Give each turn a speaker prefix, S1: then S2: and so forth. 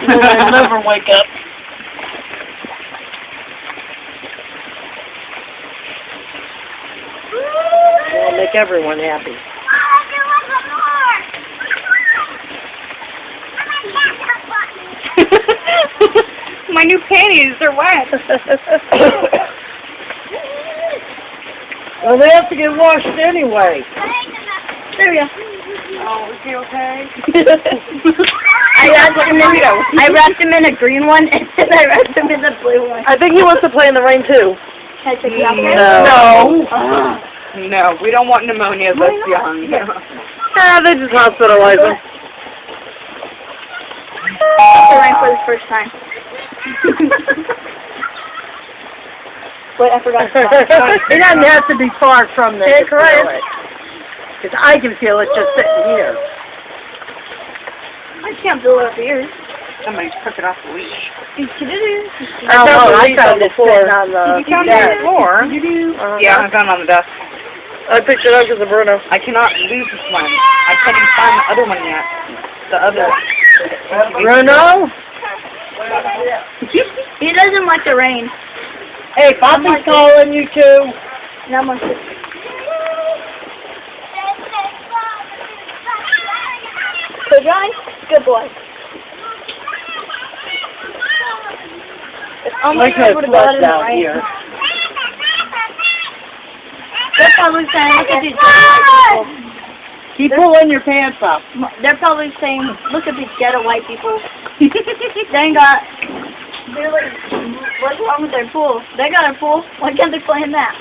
S1: I'll never wake up. It'll make everyone happy.
S2: My new panties are wet.
S1: Well, they have to get washed anyway.
S2: There you go.
S3: Oh, is he okay?
S2: I wrapped him in a green one, and then I wrapped him in a blue one.
S1: I think he wants to play in the rain too.
S2: Can I take you out there?
S1: No.
S3: No, we don't want pneumonia this young.
S1: They just hospitalize him.
S2: The rain for the first time. Wait, I forgot.
S1: It doesn't have to be far from them to
S2: correct.
S1: feel it. Because I can feel it just sitting here.
S2: I can't feel it up here.
S3: Somebody's took it off the leash.
S1: I found it before. On the
S3: You found it on the floor? Yeah, I found it on the desk.
S1: I picked it up because of Bruno.
S3: I cannot lose this one. I can't even find the other one yet. The other.
S1: Bruno?
S2: He doesn't like the rain.
S1: Hey, Poppy's calling you too.
S2: Not my sister. Good guy? Good boy. I'm
S1: Like
S2: not able to go out in the
S1: out
S2: rain.
S1: here.
S2: They're probably saying, look at these ghetto white people.
S1: Keep pulling your pants up.
S2: They're probably saying, look at these ghetto white people. They're like, what's wrong with their pool? They got a pool. Why can't they play in that?